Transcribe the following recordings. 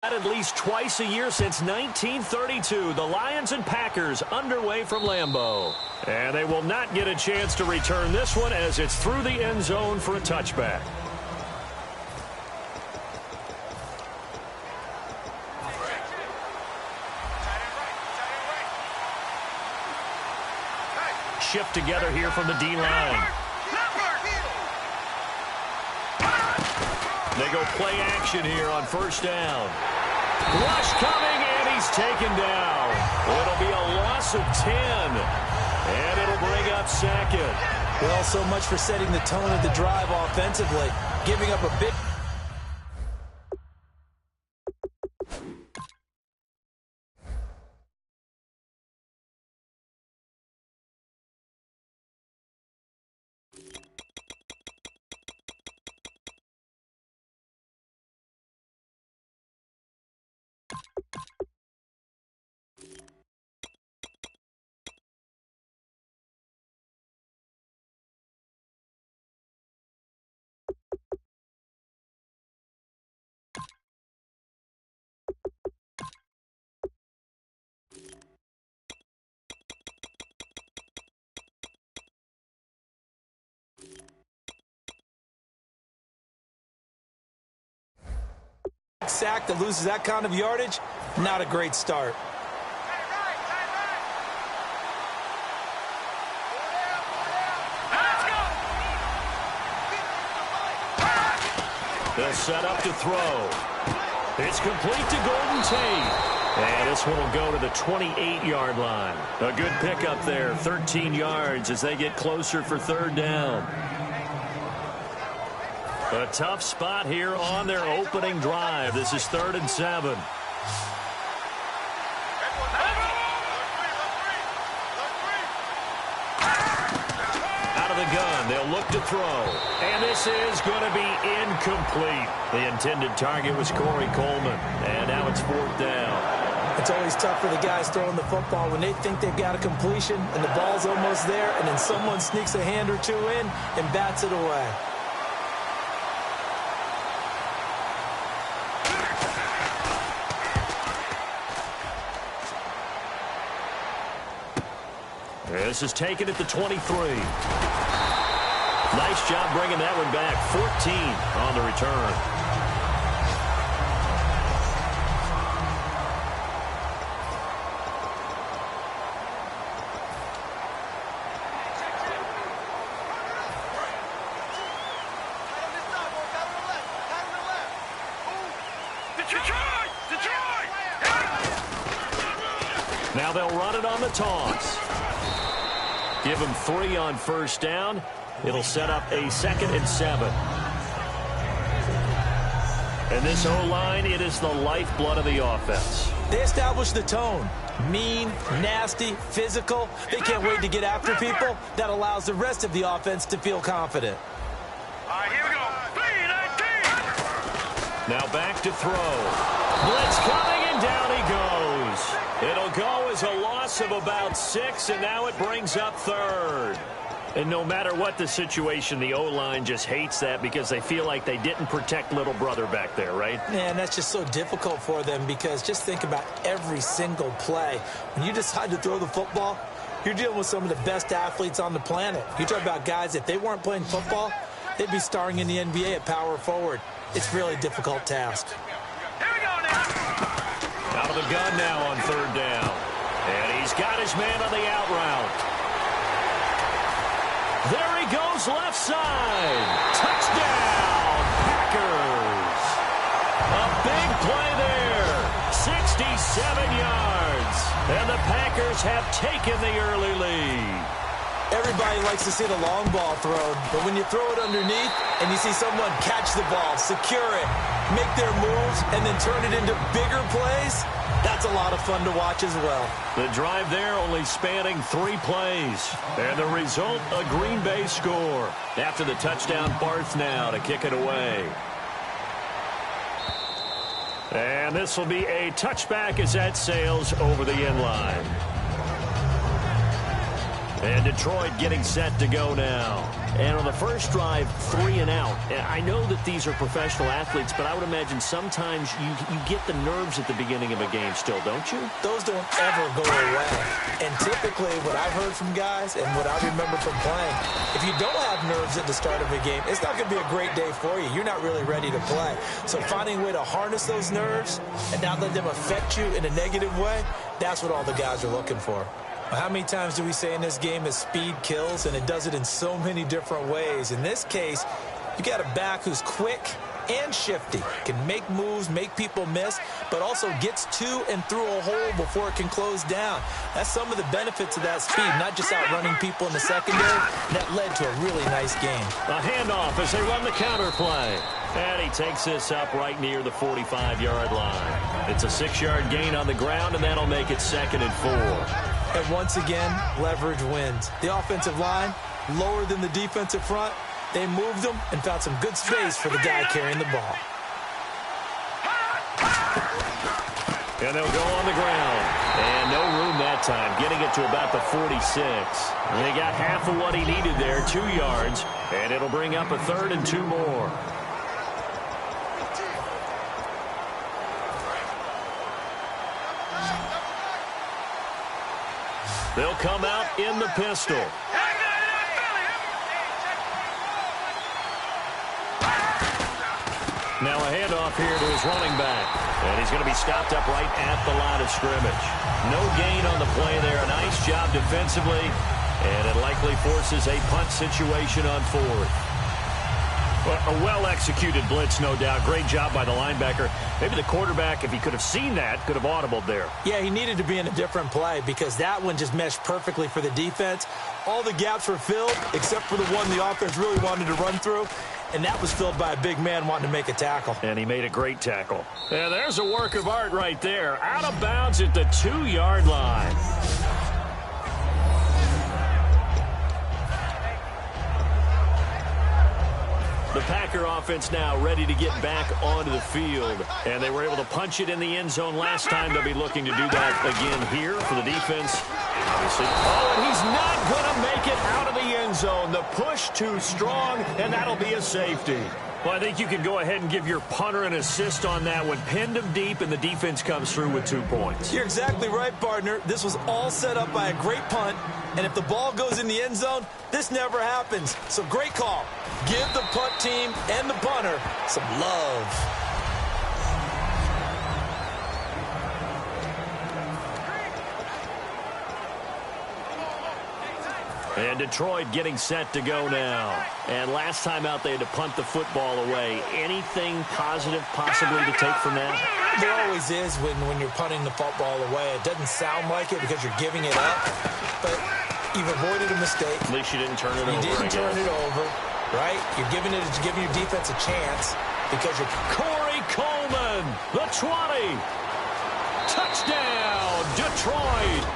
At least twice a year since 1932, the Lions and Packers underway from Lambeau. And they will not get a chance to return this one as it's through the end zone for a touchback. Shift together here from the D-line. They go play action here on first down. Rush coming, and he's taken down. It'll be a loss of 10, and it'll bring up second. Well, so much for setting the tone of the drive offensively, giving up a big... sack that loses that kind of yardage, not a great start. They'll set up to throw. It's complete to Golden Tate. And this one will go to the 28-yard line. A good pickup there, 13 yards as they get closer for third down. A tough spot here on their opening drive. This is 3rd and 7. Out of the gun, they'll look to throw. And this is going to be incomplete. The intended target was Corey Coleman. And now it's 4th down. It's always tough for the guys throwing the football when they think they've got a completion and the ball's almost there, and then someone sneaks a hand or two in and bats it away. This is taken at the 23. Nice job bringing that one back. 14 on the return. Now they'll run it on the toss. Give them 3 on first down. It'll set up a 2nd and 7. And this O-line, it is the lifeblood of the offense. They establish the tone. Mean, nasty, physical. They can't wait to get after people. That allows the rest of the offense to feel confident. All right, here we go. Now back to throw. Blitz coming, and down he goes. It'll go as a loss of about 6, and now it brings up 3rd. And no matter what the situation, the O-line just hates that because they feel like they didn't protect little brother back there, right? Man, that's just so difficult for them because just think about every single play. When you decide to throw the football, you're dealing with some of the best athletes on the planet. You talk about guys, if they weren't playing football, they'd be starring in the NBA at power forward. It's really a difficult task. Here we go now. Out of the gun now on 3rd down. And he's got his man on the out route. There he goes left side. Touchdown, Packers. A big play there. 67 yards. And the Packers have taken the early lead. Everybody likes to see the long ball thrown, but when you throw it underneath and you see someone catch the ball, secure it, make their moves, and then turn it into bigger plays, that's a lot of fun to watch as well. The drive there only spanning 3 plays. And the result, a Green Bay score. After the touchdown, Barth now to kick it away. And this will be a touchback as that sails over the end line. And Detroit getting set to go now. And on the first drive, 3 and out. I know that these are professional athletes, but I would imagine sometimes you get the nerves at the beginning of a game still, don't you? Those don't ever go away. And typically what I've heard from guys and what I remember from playing, if you don't have nerves at the start of a game, it's not going to be a great day for you. You're not really ready to play. So finding a way to harness those nerves and not let them affect you in a negative way, that's what all the guys are looking for. How many times do we say in this game that speed kills, and it does it in so many different ways? In this case, you got a back who's quick and shifty, can make moves, make people miss, but also gets to and through a hole before it can close down. That's some of the benefits of that speed, not just outrunning people in the secondary. That led to a really nice game. A handoff as they run the counter play. And he takes this up right near the 45-yard line. It's a 6-yard gain on the ground, and that'll make it 2nd and 4. And once again, leverage wins. The offensive line, lower than the defensive front. They moved them and found some good space for the guy carrying the ball. And they'll go on the ground. And no room that time, getting it to about the 46. And they got half of what he needed there, 2 yards. And it'll bring up a 3rd and 2 more. They'll come out in the pistol. Now a handoff here to his running back. And he's going to be stopped up right at the line of scrimmage. No gain on the play there. A nice job defensively. And it likely forces a punt situation on 4th. Well, a well-executed blitz, no doubt. Great job by the linebacker. Maybe the quarterback, if he could have seen that, could have audibled there. Yeah, he needed to be in a different play because that one just meshed perfectly for the defense. All the gaps were filled except for the one the offense really wanted to run through, and that was filled by a big man wanting to make a tackle. And he made a great tackle. And there's a work of art right there. Out of bounds at the 2-yard line. The Packer offense now ready to get back onto the field. And they were able to punch it in the end zone last time. They'll be looking to do that again here for the defense. Obviously. Oh, and he's not going to make it out of the end zone. The push too strong, and that'll be a safety. Well, I think you can go ahead and give your punter an assist on that one. Pinned him deep, and the defense comes through with 2 points. You're exactly right, partner. This was all set up by a great punt, and if the ball goes in the end zone, this never happens. So great call. Give the punt team and the punter some love. And Detroit getting set to go now. And last time out, they had to punt the football away. Anything positive possibly to take from that? There always is when you're punting the football away. It doesn't sound like it because you're giving it up, but you've avoided a mistake. At least you didn't turn it over. You didn't turn it over, right? You're giving your defense a chance because you're... Corey Coleman, the 20. Touchdown, Detroit.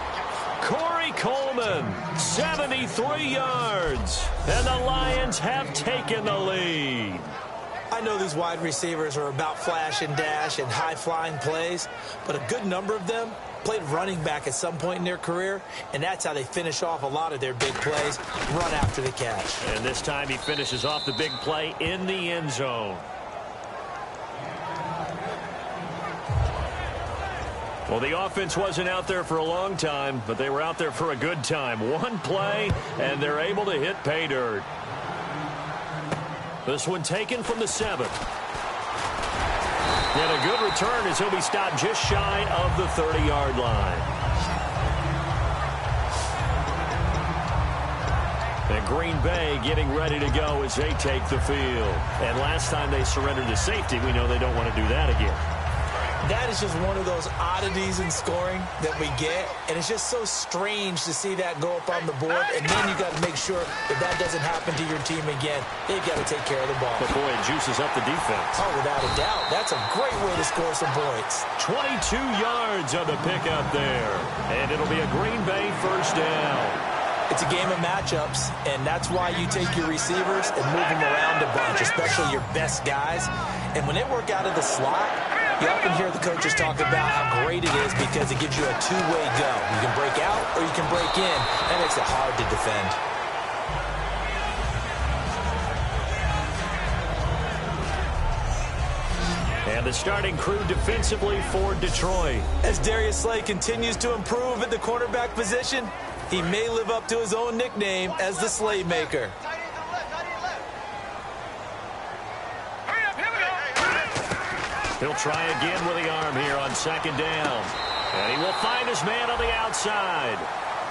Corey Coleman, 73 yards. And the Lions have taken the lead. I know these wide receivers are about flash and dash and high-flying plays, but a good number of them played running back at some point in their career, and that's how they finish off a lot of their big plays, run after the catch. And this time he finishes off the big play in the end zone. Well, the offense wasn't out there for a long time, but they were out there for a good time. One play, and they're able to hit pay dirt. This one taken from the 7. And a good return as he'll be stopped just shy of the 30-yard line. And Green Bay getting ready to go as they take the field. And last time they surrendered to safety, we know they don't want to do that again. That is just one of those oddities in scoring that we get, and it's just so strange to see that go up on the board, and then you got to make sure that that doesn't happen to your team again. They've got to take care of the ball. But boy, it juices up the defense. Oh, without a doubt. That's a great way to score some points. 22 yards on the pickup there, and it'll be a Green Bay first down. It's a game of matchups, and that's why you take your receivers and move them around a bunch, especially your best guys. And when they work out of the slot, You often hear the coaches talk about how great it is because it gives you a two-way go. You can break out or you can break in. That makes it hard to defend. And the starting crew defensively for Detroit. As Darius Slay continues to improve at the cornerback position, he may live up to his own nickname as the Slaymaker. He'll try again with the arm here on second down. And he will find his man on the outside.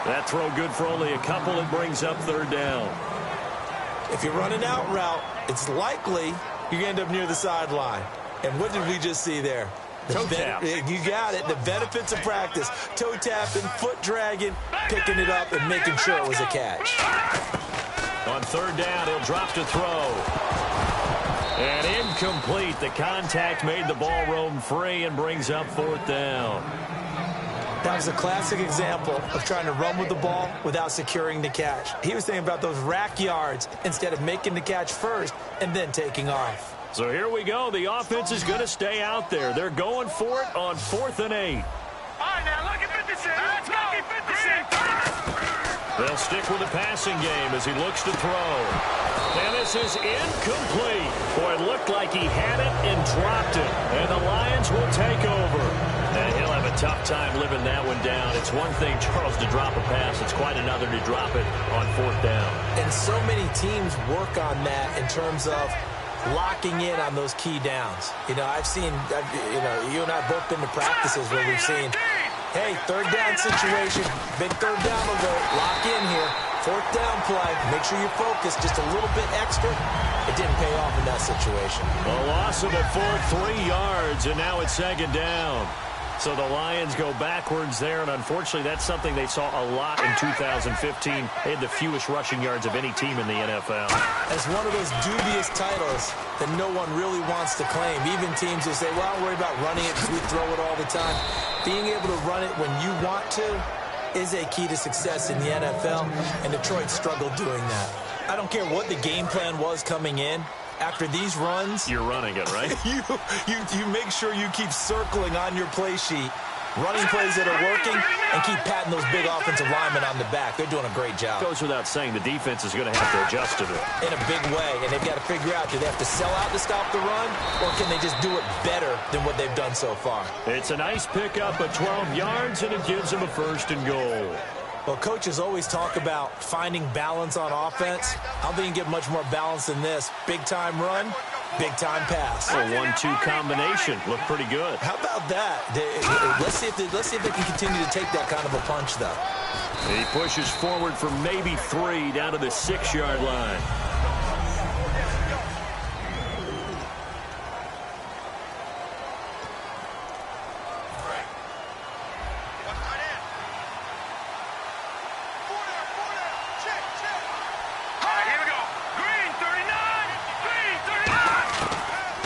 That throw good for only a couple. It brings up third down. If you run an out route, it's likely you're going to end up near the sideline. And what did we just see there? Toe tap. You got it. The benefits of practice. Toe tapping, foot dragging, picking it up, and making sure it was a catch. On third down, he'll drop to throw. And incomplete. The contact made the ball roam free and brings up fourth down. That was a classic example of trying to run with the ball without securing the catch. He was thinking about those rack yards instead of making the catch first and then taking off. So here we go. The offense is going to stay out there. They're going for it on 4th and 8. All right, now look at 56. Let's go. 56. They'll stick with the passing game as he looks to throw. And this is incomplete. Boy, it looked like he had it and dropped it. And the Lions will take over. And he'll have a tough time living that one down. It's one thing, Charles, to drop a pass. It's quite another to drop it on 4th down. And so many teams work on that in terms of locking in on those key downs. You know, you and I both been to practices where we've seen, hey, third down situation, big third down alert, lock in here, 4th down play, make sure you're focused just a little bit extra. It didn't pay off in that situation. A loss of a full 3 yards, and now it's second down. So the Lions go backwards there, and unfortunately that's something they saw a lot in 2015. They had the fewest rushing yards of any team in the NFL. It's one of those dubious titles that no one really wants to claim. Even teams who say, well, I don't worry about running it because we throw it all the time. Being able to run it when you want to is a key to success in the NFL, and Detroit struggled doing that. I don't care what the game plan was coming in. After these runs, you're running it, right? you make sure you keep circling on your play sheet, running plays that are working, and keep patting those big offensive linemen on the back. They're doing a great job. Goes without saying, the defense is going to have to adjust to it. In a big way, and they've got to figure out, do they have to sell out to stop the run, or can they just do it better than what they've done so far? It's a nice pickup of 12 yards, and it gives them a 1st and goal. Well, coaches always talk about finding balance on offense. I don't think you can get much more balance than this. Big-time run, big-time pass. A 1-2 combination. Looked pretty good. How about that? Let's see if they can continue to take that kind of a punch, though. He pushes forward for maybe 3 down to the 6-yard line.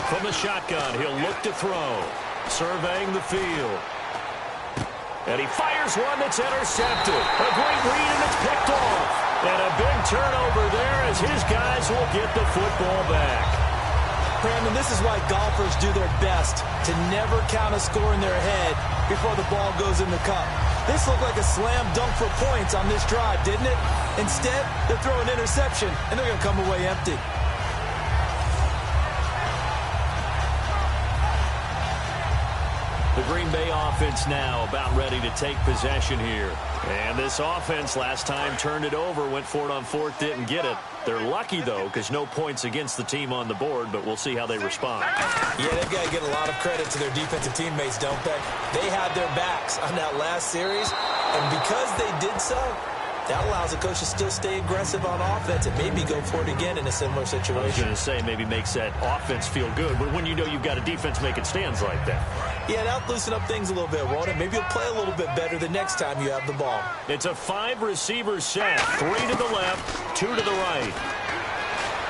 From the shotgun, he'll look to throw. Surveying the field. And he fires one that's intercepted. A great read, and it's picked off. And a big turnover there as his guys will get the football back. Brandon, this is why golfers do their best to never count a score in their head before the ball goes in the cup. This looked like a slam dunk for points on this drive, didn't it? Instead, they throw an interception, and they're going to come away empty. The Green Bay offense now about ready to take possession here. And this offense last time turned it over, went for it on 4th, didn't get it. They're lucky, though, because no points against the team on the board, but we'll see how they respond. Yeah, they've got to get a lot of credit to their defensive teammates, don't they? They had their backs on that last series, and because they did so, that allows the coach to still stay aggressive on offense and maybe go for it again in a similar situation. I was going to say maybe makes that offense feel good, but when you know you've got a defense making stands like that. Yeah, that'll loosen up things a little bit, won't it? Maybe you'll play a little bit better the next time you have the ball. It's a 5-receiver set. 3 to the left, 2 to the right.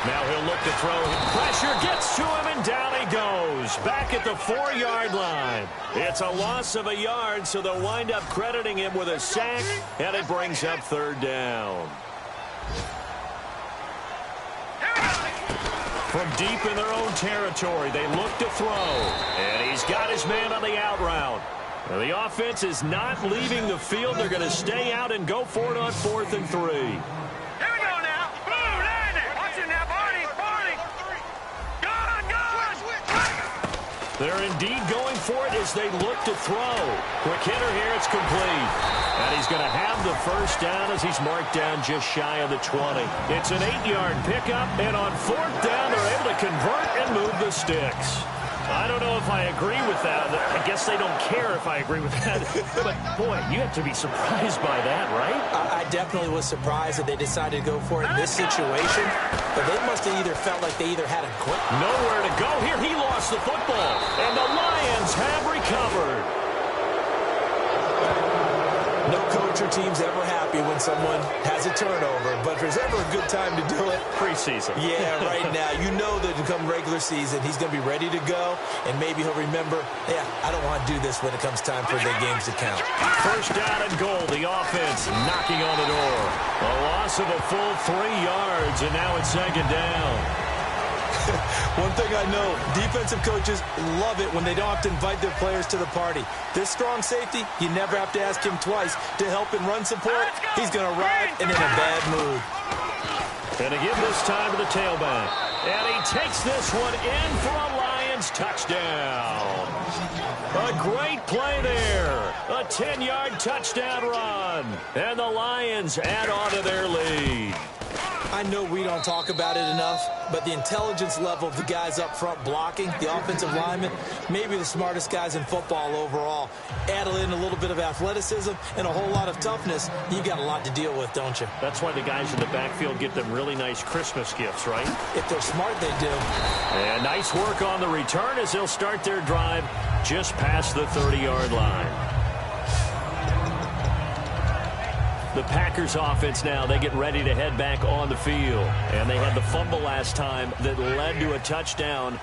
Now he'll look to throw. Pressure gets to him, and down he goes. Back at the 4-yard line. It's a loss of a yard, so they'll wind up crediting him with a sack, and it brings up 3rd down. From deep in their own territory, they look to throw. And he's got his man on the out route. Now, the offense is not leaving the field. They're going to stay out and go for it on 4th and 3. Here we go now. Blue, line it. Watch it now, Barney. Gone. They're indeed going for it as they look to throw. Quick hitter here. It's complete. And he's going to have the first down as he's marked down just shy of the 20. It's an 8-yard pickup, and on 4th down, they're able to convert and move the sticks. I don't know if I agree with that. I guess they don't care if I agree with that. But, boy, you have to be surprised by that, right? I definitely was surprised that they decided to go for it in this situation. But they must have either felt like they either had a grip. Nowhere to go here. He lost the football. And the Lions have recovered. No coach or team's ever happy when someone has a turnover, but if there's ever a good time to do it, preseason. Yeah, right now. You know that come regular season, he's going to be ready to go, and maybe he'll remember, yeah, I don't want to do this when it comes time for the games to count. First down and goal. The offense knocking on the door. A loss of a full 3 yards, and now it's 2nd down. One thing I know, defensive coaches love it when they don't have to invite their players to the party. This strong safety, you never have to ask him twice to help in run support. He's going to ride and in a bad mood. And to give this time to the tailback. And he takes this one in for a Lions touchdown. A great play there. A 10-yard touchdown run. And the Lions add on to their lead. I know we don't talk about it enough, but the intelligence level of the guys up front blocking, the offensive linemen, maybe the smartest guys in football overall. Add in a little bit of athleticism and a whole lot of toughness, you got a lot to deal with, don't you? That's why the guys in the backfield get them really nice Christmas gifts, right? If they're smart, they do. And nice work on the return as they'll start their drive just past the 30-yard line. The Packers offense now, they get ready to head back on the field. And they had the fumble last time that led to a touchdown.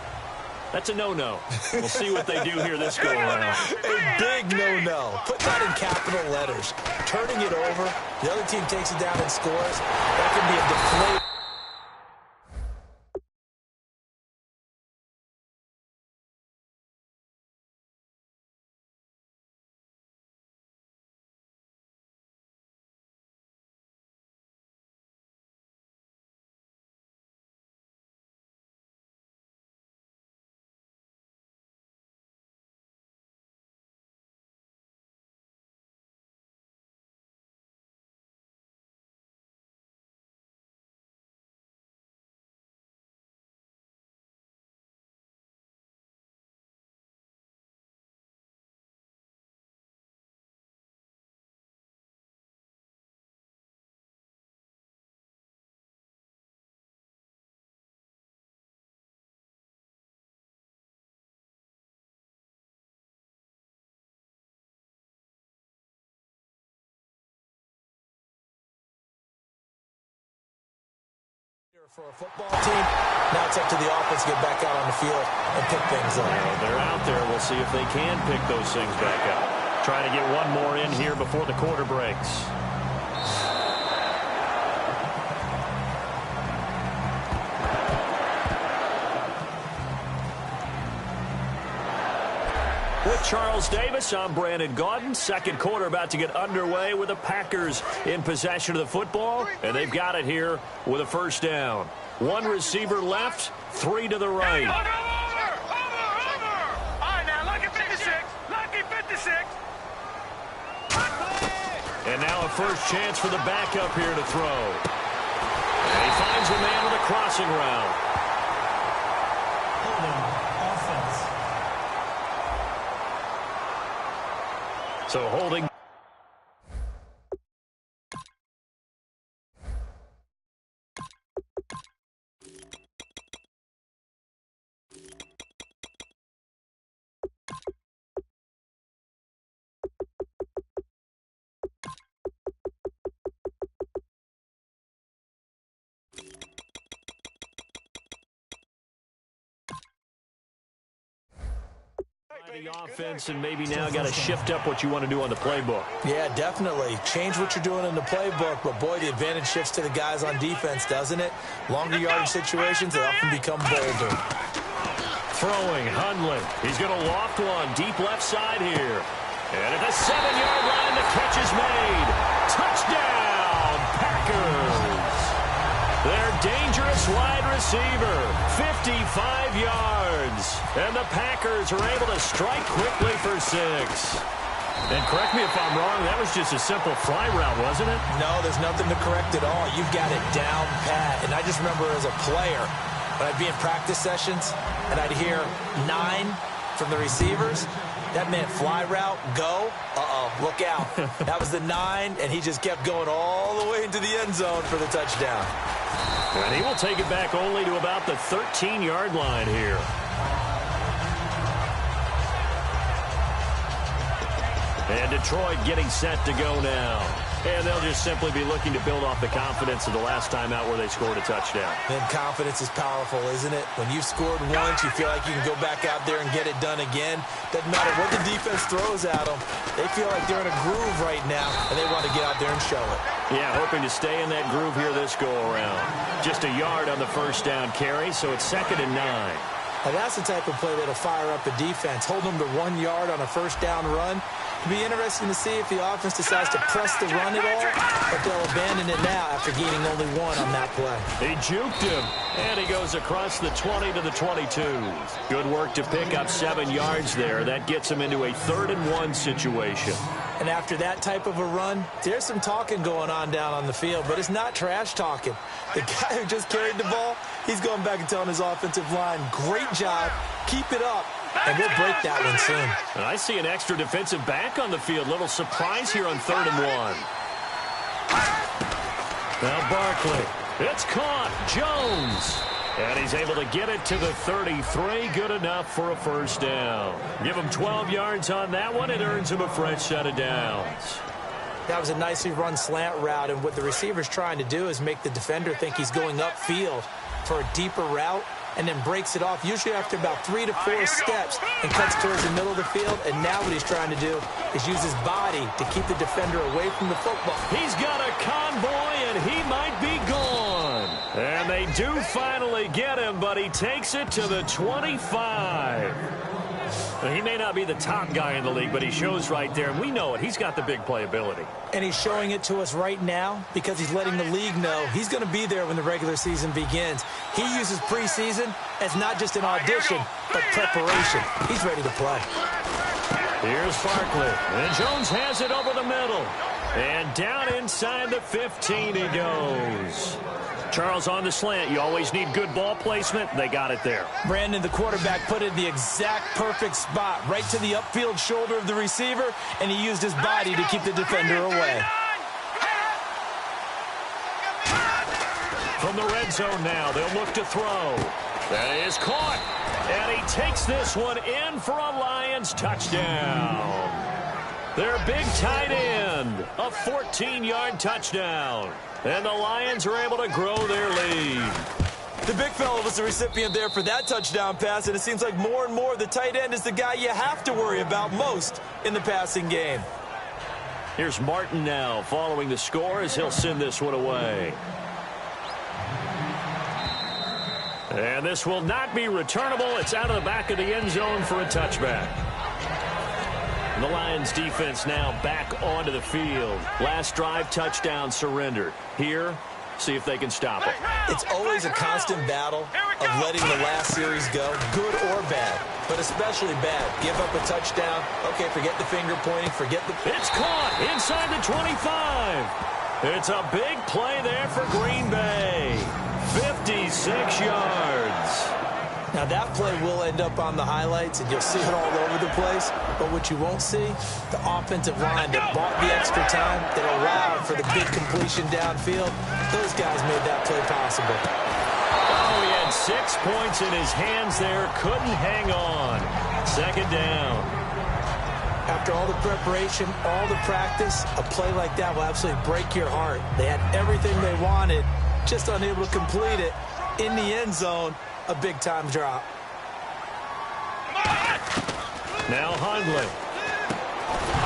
That's a no-no. We'll see what they do here this go-around. A big no-no. Put that in capital letters. Turning it over, the other team takes it down and scores. That could be a deflate. For a football team, now it's up to the offense to get back out on the field and pick things up. Well, they're out there. We'll see if they can pick those things back up. Trying to get one more in here before the quarter breaks. With Charles Davis, I'm Brandon Gaudin. Second quarter about to get underway with the Packers in possession of the football. And they've got it here with a first down. One receiver left, 3 to the right. Over. All right, now, lucky 56. Lucky 56. And now a first chance for the backup here to throw. And he finds a man with a crossing route. So holding. The offense, and maybe now got to shift up what you want to do on the playbook. Yeah, definitely. Change what you're doing in the playbook, but boy, the advantage shifts to the guys on defense, doesn't it? Longer yardage situations, they often become bolder. Throwing, Hundley. He's going to loft one deep left side here. And at the 7-yard line, the catch is made. Touchdown, Packers. Their dangerous wide receiver, 55 yards. And the Packers are able to strike quickly for 6. And correct me if I'm wrong, that was just a simple fly route, wasn't it? No, there's nothing to correct at all. You've got it down pat. And I just remember as a player, when I'd be in practice sessions, and I'd hear 9 from the receivers, that meant fly route, go, look out. That was the 9, and he just kept going all the way into the end zone for the touchdown. And he will take it back only to about the 13-yard line here. And Detroit getting set to go now. And they'll just simply be looking to build off the confidence of the last time out where they scored a touchdown. And confidence is powerful, isn't it? When you've scored once, you feel like you can go back out there and get it done again. Doesn't matter what the defense throws at them. They feel like they're in a groove right now, and they want to get out there and show it. Yeah, hoping to stay in that groove here this go-around. Just a yard on the first down carry, so it's 2nd and 9. Now that's the type of play that'll fire up a defense. Hold them to 1 yard on a first down run. It'll be interesting to see if the offense decides to press the run at all, but they'll abandon it now after gaining only 1 on that play. He juked him, and he goes across the 20 to the 22. Good work to pick up 7 yards there. That gets him into a 3rd and 1 situation. And after that type of a run, there's some talking going on down on the field, but it's not trash talking. The guy who just carried the ball, he's going back and telling his offensive line, great job, keep it up, and we'll break that one soon. And I see an extra defensive back on the field. Little surprise here on 3rd and 1. Now Barkley. It's caught. Jones. And he's able to get it to the 33. Good enough for a first down. Give him 12 yards on that one. It earns him a fresh set of downs. That was a nicely run slant route, and what the receiver's trying to do is make the defender think he's going upfield for a deeper route, and then breaks it off, usually after about 3 to 4 steps, and cuts towards the middle of the field. And now what he's trying to do is use his body to keep the defender away from the football. He's got a convoy, and he might be gone. And they do finally get him, but he takes it to the 25. He may not be the top guy in the league, but he shows right there, and we know it. He's got the big playability. And he's showing it to us right now because he's letting the league know he's going to be there when the regular season begins. He uses preseason as not just an audition, but preparation. He's ready to play. Here's Barkley, and Jones has it over the middle. And down inside the 15 he goes. Charles, on the slant, you always need good ball placement. They got it there. Brandon, the quarterback, put it in the exact perfect spot, right to the upfield shoulder of the receiver, and he used his body to keep the defender away. From the red zone now, they'll look to throw. That is caught. And he takes this one in for a Lions touchdown. Their big tight end, a 14-yard touchdown. And the Lions are able to grow their lead. The big fella was the recipient there for that touchdown pass, and it seems like more and more the tight end is the guy you have to worry about most in the passing game. Here's Martin now following the score as he'll send this one away. And this will not be returnable. It's out of the back of the end zone for a touchback. The Lions defense now back onto the field. Last drive, touchdown surrendered. Here, see if they can stop it. It's always a constant battle of letting the last series go, good or bad, but especially bad. Give up a touchdown. Okay, forget the finger pointing, forget the... It's caught inside the 25. It's a big play there for Green Bay. 56 yards. Now, that play will end up on the highlights, and you'll see it all over the place. But what you won't see, the offensive line that bought the extra time, that allowed for the big completion downfield, those guys made that play possible. Oh, he had 6 points in his hands there. Couldn't hang on. 2nd down. After all the preparation, all the practice, a play like that will absolutely break your heart. They had everything they wanted, just unable to complete it. In the end zone, a big-time drop. Now Hundley.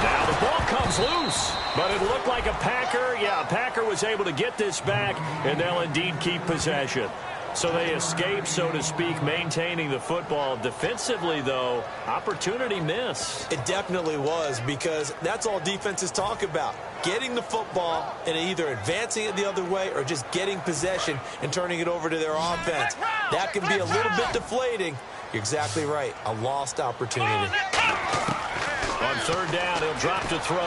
Now the ball comes loose, but it looked like a Packer. Yeah, a Packer was able to get this back, and they'll indeed keep possession. So they escape, so to speak, maintaining the football. Defensively, though, opportunity miss. It definitely was, because that's all defenses talk about. Getting the football and either advancing it the other way or just getting possession and turning it over to their offense. That can be a little bit deflating. You're exactly right. A lost opportunity. On third down, he'll drop to throw.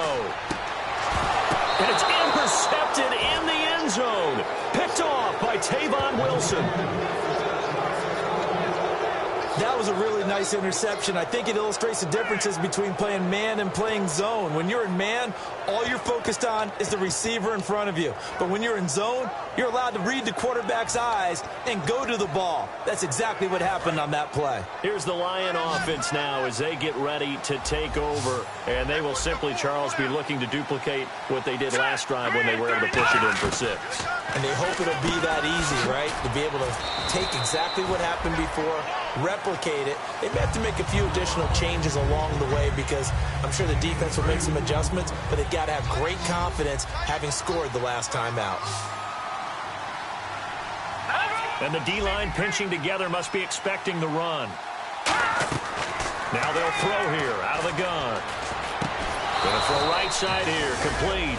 And it's intercepted in the end zone. Picked off by Tavon Wilson. That was a really nice interception. I think it illustrates the differences between playing man and playing zone. When you're in man, all you're focused on is the receiver in front of you. But when you're in zone, you're allowed to read the quarterback's eyes and go to the ball. That's exactly what happened on that play. Here's the Lion offense now as they get ready to take over. And they will simply, Charles, be looking to duplicate what they did last drive when they were able to push it in for 6. And they hope it'll be that easy, right? To be able to take exactly what happened before, replicate it. They may have to make a few additional changes along the way because I'm sure the defense will make some adjustments, but they've got to have great confidence having scored the last time out. And the D-line pinching together must be expecting the run. Now they'll throw here out of the gun. Going to throw right side here, complete.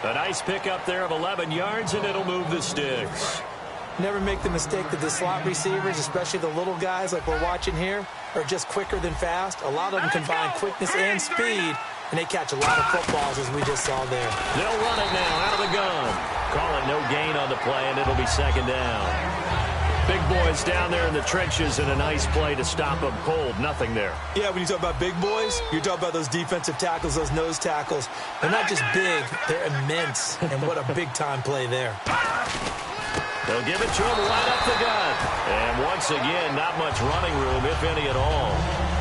A nice pickup there of 11 yards, and it'll move the sticks. Never make the mistake that the slot receivers, especially the little guys like we're watching here, are just quicker than fast. A lot of them combine quickness and speed, and they catch a lot of footballs, as we just saw there. They'll run it now out of the gun. Call it no gain on the play, and it'll be second down. Big boys down there in the trenches, and a nice play to stop them cold. Nothing there. Yeah, when you talk about big boys, you're talking about those defensive tackles, those nose tackles. They're not just big, they're immense, and what a big-time play there. They'll give it to him right up the gut. And once again, not much running room, if any at all.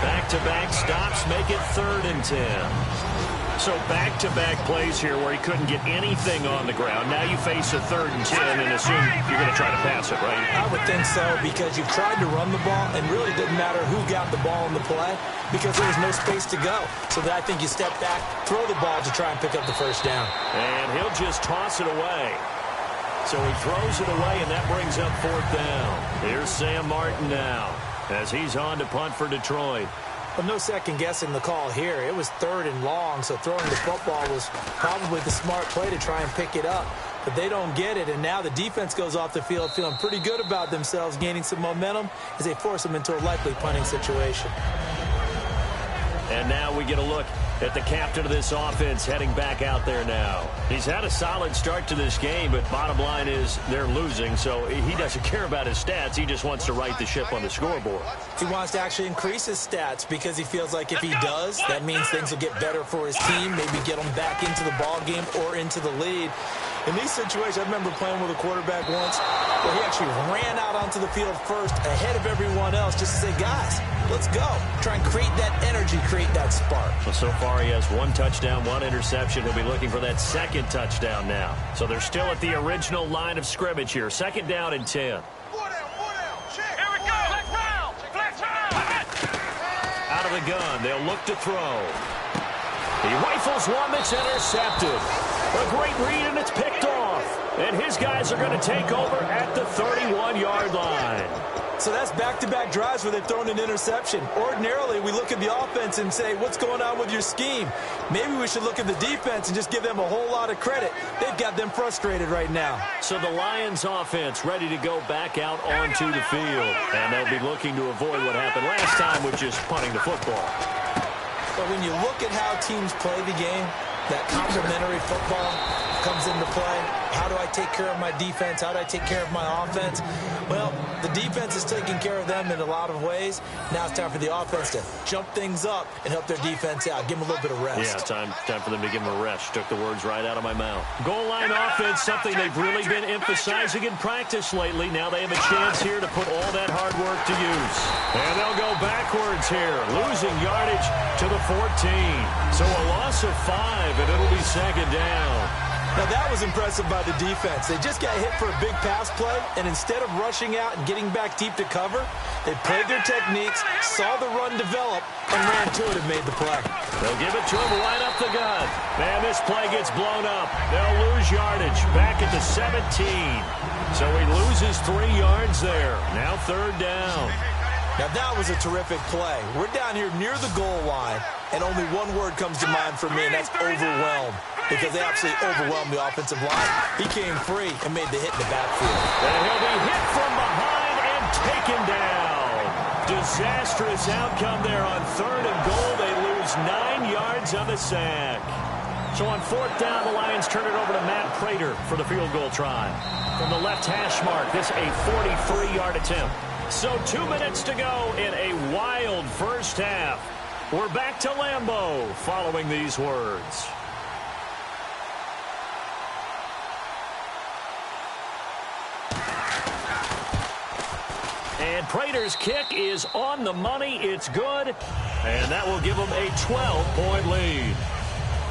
Back-to-back stops make it 3rd and 10. So back-to-back plays here where he couldn't get anything on the ground. Now you face a 3rd and 10 and assume you're going to try to pass it, right? I would think so, because you've tried to run the ball, and really didn't matter who got the ball in the play because there was no space to go. So that I think you step back, throw the ball to try and pick up the first down. And he'll just toss it away. So he throws it away, and that brings up 4th down. Here's Sam Martin now as he's on to punt for Detroit. Well, no second guessing the call here. It was 3rd and long, so throwing the football was probably the smart play to try and pick it up. But they don't get it, and now the defense goes off the field feeling pretty good about themselves, gaining some momentum as they force them into a likely punting situation. And now we get a look at the captain of this offense heading back out there now. He's had a solid start to this game, but bottom line is they're losing, so he doesn't care about his stats. He just wants to right the ship on the scoreboard. He wants to actually increase his stats because he feels like if he does, that means things will get better for his team, maybe get them back into the ball game or into the lead. In these situations, I remember playing with a quarterback once where he actually ran out onto the field first ahead of everyone else just to say, guys, let's go. Try and create that energy, create that spark. Well, so far he has 1 touchdown, 1 interception. He'll be looking for that 2nd touchdown now. So they're still at the original line of scrimmage here. 2nd down and 10. Here we go. Flex round. Out of the gun, they'll look to throw. He rifles one that's intercepted. A great read, and it's picked off. And his guys are going to take over at the 31-yard line. So that's back-to-back drives where they've thrown an interception. Ordinarily, we look at the offense and say, what's going on with your scheme? Maybe we should look at the defense and just give them a whole lot of credit. They've got them frustrated right now. So the Lions offense ready to go back out onto the field. And they'll be looking to avoid what happened last time, which is punting the football. But when you look at how teams play the game, that complementary football comes into play. How do I take care of my defense? How do I take care of my offense? Well, the defense is taking care of them in a lot of ways. Now it's time for the offense to jump things up and help their defense out. Give them a little bit of rest. Yeah, time for them to give them a rest. Took the words right out of my mouth. Goal line offense, something they've really been emphasizing in practice lately. Now they have a chance here to put all that hard work to use. And they'll go backwards here, losing yardage to the 14. So a loss of 5, and it'll be 2nd down. Now, that was impressive by the defense. They just got hit for a big pass play, and instead of rushing out and getting back deep to cover, they played their techniques, saw the run develop, and ran to it and made the play. They'll give it to him right up the gut. Man, this play gets blown up. They'll lose yardage back at the 17. So he loses 3 yards there. Now 3rd down. Now, that was a terrific play. We're down here near the goal line, and only one word comes to mind for me, and that's overwhelmed, because they absolutely overwhelmed the offensive line. He came free and made the hit in the backfield. And he'll be hit from behind and taken down. Disastrous outcome there on 3rd and goal. They lose 9 yards on the sack. So on 4th down, the Lions turn it over to Matt Prater for the field goal try. From the left hash mark, this a 43-yard attempt. So 2 minutes to go in a wild first half. We're back to Lambeau following these words. And Prater's kick is on the money. It's good. And that will give them a 12-point lead.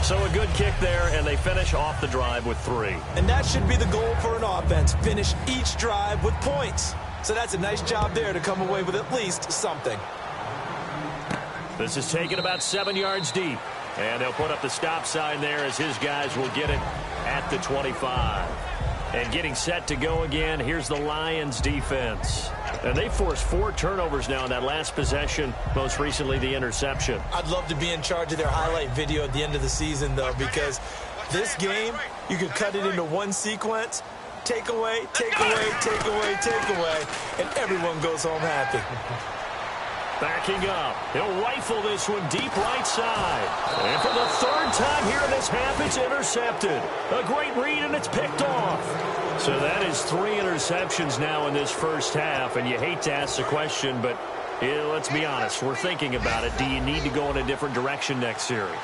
So a good kick there, and they finish off the drive with 3. And that should be the goal for an offense. Finish each drive with points. So that's a nice job there to come away with at least something. This is taken about 7 yards deep. And they'll put up the stop sign there as his guys will get it at the 25. And getting set to go again, here's the Lions defense. And they forced 4 turnovers now in that last possession, most recently the interception. I'd love to be in charge of their highlight video at the end of the season, though, because this game, you could cut it into one sequence, take away, take away, take away, take away, and everyone goes home happy. Backing up. He'll rifle this one deep right side. And for the 3rd time here in this half, it's intercepted. A great read, and it's picked off. So that is 3 interceptions now in this first half, and you hate to ask the question, but let's be honest. We're thinking about it. Do you need to go in a different direction next series?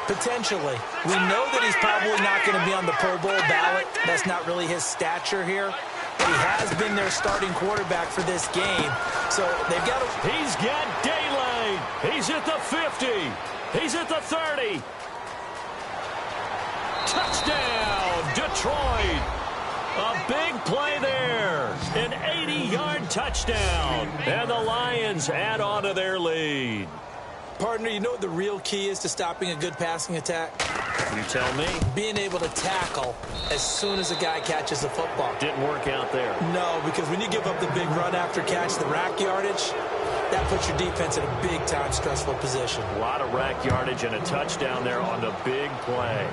Potentially. We know that he's probably not going to be on the Pro Bowl ballot. That's not really his stature here. But he has been their starting quarterback for this game. So they've got to... He's got daylight. He's at the 50. He's at the 30. Touchdown, Detroit. A big play there. An 80-yard touchdown. And the Lions add on to their lead. Partner, you know what the real key is to stopping a good passing attack? You tell me. Being able to tackle as soon as a guy catches the football. Didn't work out there. No, because when you give up the big run after catch, the rack yardage, that puts your defense in a big-time stressful position. A lot of rack yardage and a touchdown there on the big play.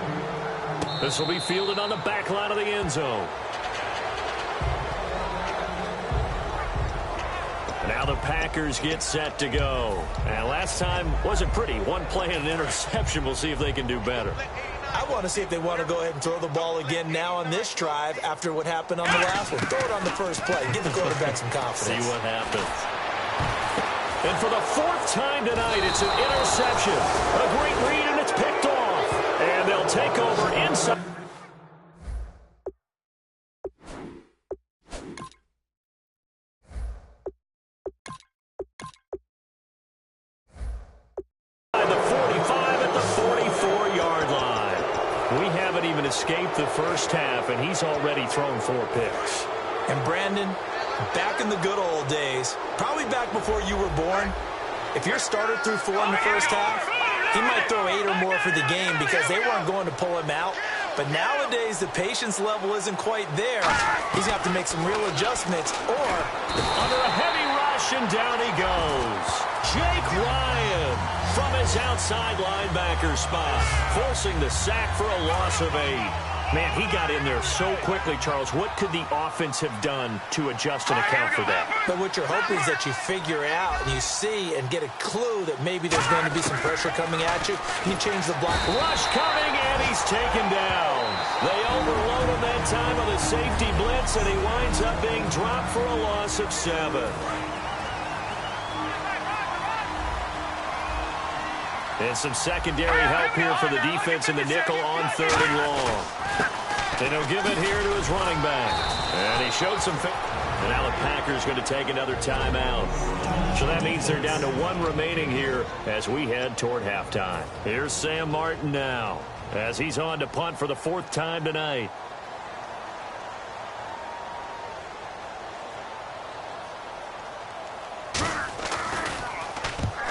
This will be fielded on the back line of the end zone. Now the Packers get set to go. And last time wasn't pretty. 1 play and an interception. We'll see if they can do better. I want to see if they want to go ahead and throw the ball again now on this drive after what happened on the last one. Throw it on the first play. Give the quarterback some confidence. See what happens. And for the 4th time tonight, it's an interception. A great read, and it's picked off. And they'll take over inside. Escaped the first half, and he's already thrown 4 picks. And Brandon, back in the good old days, probably back before you were born, if your starter threw 4 in the first half, he might throw 8 or more for the game because they weren't going to pull him out. But nowadays, the patience level isn't quite there. He's going to have to make some real adjustments, or... Under a heavy rush, and down he goes. Jake Ryan from his outside linebacker spot, forcing the sack for a loss of 8. Man, he got in there so quickly, Charles. What could the offense have done to adjust and account for that? But what you're hoping is that you figure out and you see and get a clue that maybe there's going to be some pressure coming at you. You change the block. Rush coming, and he's taken down. They overload him that time on the safety blitz, and he winds up being dropped for a loss of 7. And some secondary help here for the defense in the nickel on 3rd and long. And he'll give it here to his running back. And he showed some... And now the Packers going to take another timeout. So that means they're down to 1 remaining here as we head toward halftime. Here's Sam Martin now. as he's on to punt for the 4th time tonight.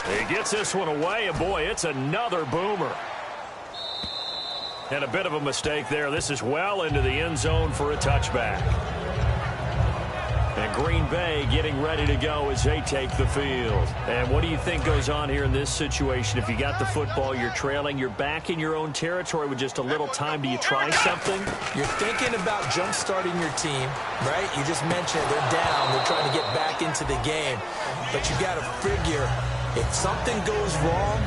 He gets this one away, and boy, it's another boomer. And a bit of a mistake there. This is well into the end zone for a touchback. And Green Bay getting ready to go as they take the field. And what do you think goes on here in this situation? If you got the football, you're trailing, you're back in your own territory with just a little time. Do you try something? You're thinking about jump-starting your team, right? You just mentioned it. They're down. They're trying to get back into the game. But you got to figure, if something goes wrong,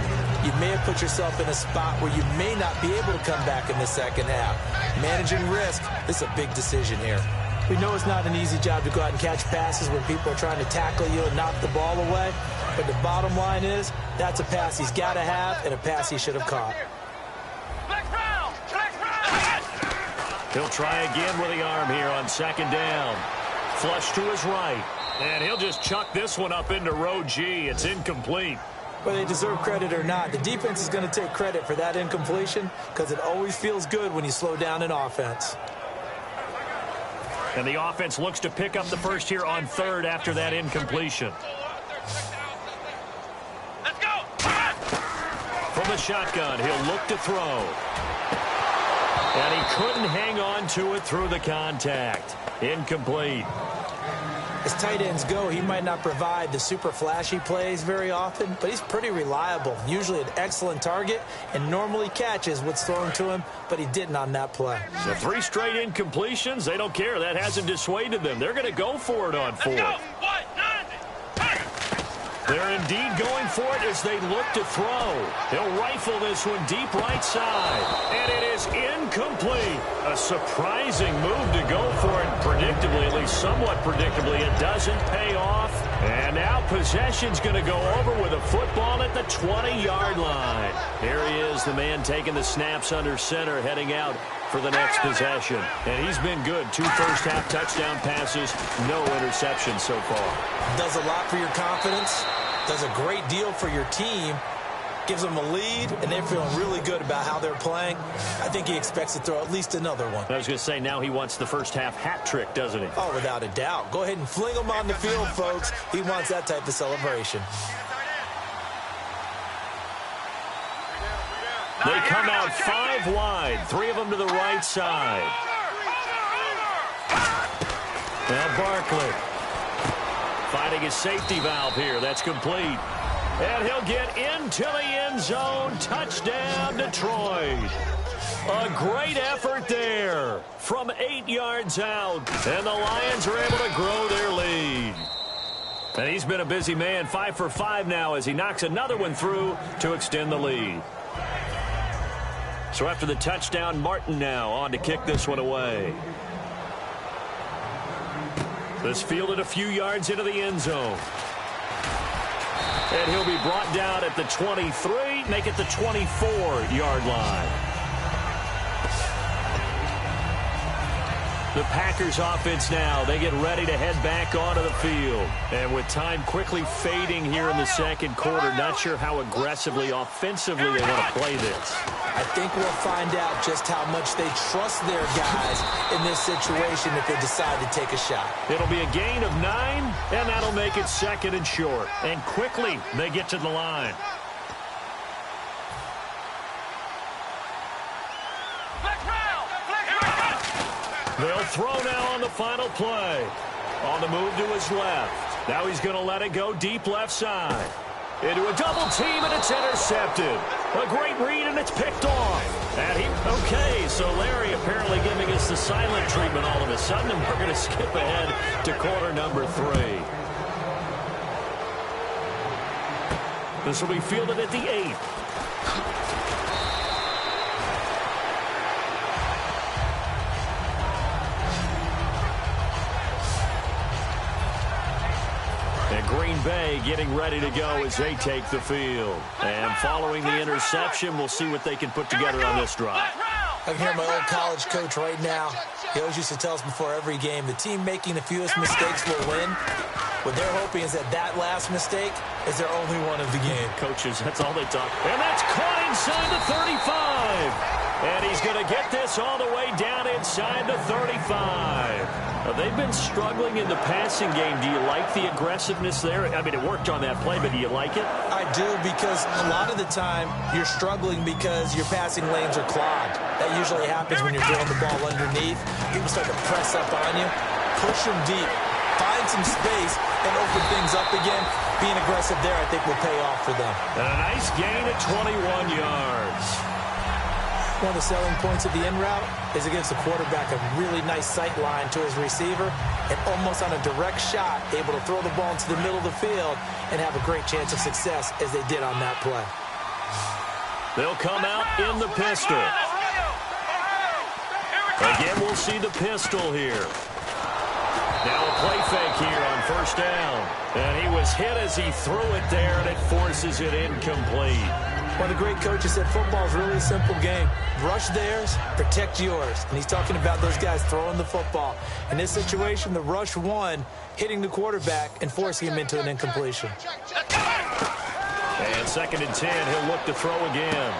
you may have put yourself in a spot where you may not be able to come back in the second half. Managing risk, this is a big decision here. We know it's not an easy job to go out and catch passes when people are trying to tackle you and knock the ball away. But the bottom line is, that's a pass he's got to have and a pass he should have caught. He'll try again with the arm here on 2nd down. Flush to his right. And he'll just chuck this one up into row G. It's incomplete. Whether they deserve credit or not, the defense is going to take credit for that incompletion because it always feels good when you slow down an offense. And the offense looks to pick up the first here on 3rd after that incompletion. Let's go! From the shotgun, he'll look to throw. And he couldn't hang on to it through the contact. Incomplete. As tight ends go, he might not provide the super flashy plays very often, but he's pretty reliable, usually an excellent target, and normally catches what's thrown to him, but he didn't on that play. So 3 straight incompletions, they don't care. That hasn't dissuaded them. They're going to go for it on 4th. They're indeed going for it as they look to throw. He'll rifle this one deep right side. And it is incomplete. A surprising move to go for it. Predictably, at least somewhat predictably, it doesn't pay off. And now possession's going to go over with a football at the 20-yard line. Here he is, the man taking the snaps under center, heading out for the next possession. And he's been good. 2 first-half touchdown passes, no interceptions so far. Does a lot for your confidence, does a great deal for your team, gives them a lead, and they're feeling really good about how they're playing. I think he expects to throw at least another one. I was going to say, now he wants the first-half hat trick, doesn't he? Oh, without a doubt. Go ahead and fling him on the field, folks. He wants that type of celebration. They come out 5 wide, 3 of them to the right side. Now Barkley finding his safety valve here. That's complete. And he'll get into the end zone. Touchdown, Detroit. A great effort there from 8 yards out. And the Lions are able to grow their lead. And he's been a busy man. 5 for 5 now as he knocks another one through to extend the lead. So after the touchdown, Martin now on to kick this one away. This fielded a few yards into the end zone. And he'll be brought down at the 23, make it the 24-yard line. The Packers offense now, they get ready to head back onto the field. And with time quickly fading here in the second quarter, not sure how aggressively, offensively they want to play this. I think we'll find out just how much they trust their guys in this situation if they decide to take a shot. It'll be a gain of 9, and that'll make it 2nd and short. And quickly, they get to the line. They'll throw now on the final play. On the move to his left. Now he's going to let it go deep left side. Into a double team, and it's intercepted. A great read, and it's picked off. And okay, so Larry apparently giving us the silent treatment all of a sudden, and we're going to skip ahead to quarter number 3. This will be fielded at the 8th. Green Bay getting ready to go as they take the field. And following the interception, we'll see what they can put together on this drive. I can hear my old college coach right now. He always used to tell us before every game, the team making the fewest mistakes will win. What they're hoping is that last mistake is their only one of the game. Coaches, that's all they talk. And that's caught inside the 35. get this all the way down inside the 35. They've been struggling in the passing game. Do you like the aggressiveness there? I mean, it worked on that play, but do you like it? I do, because a lot of the time you're struggling because your passing lanes are clogged. That usually happens when you're throwing the ball underneath. People start to press up on you, push them deep, find some space, and open things up again. Being aggressive there, I think, will pay off for them. And a nice gain at 21 yards. One of the selling points of the in route is it gives the quarterback a really nice sight line to his receiver, and almost on a direct shot, able to throw the ball into the middle of the field and have a great chance of success as they did on that play. They'll come out in the pistol. Again, we'll see the pistol here. Now a play fake here on first down. And he was hit as he threw it there, and it forces it incomplete. One of the great coaches said football is really a simple game. Rush theirs, protect yours. And he's talking about those guys throwing the football. In this situation, the rush won, hitting the quarterback and forcing him into an incompletion. And 2nd and 10, he'll look to throw again.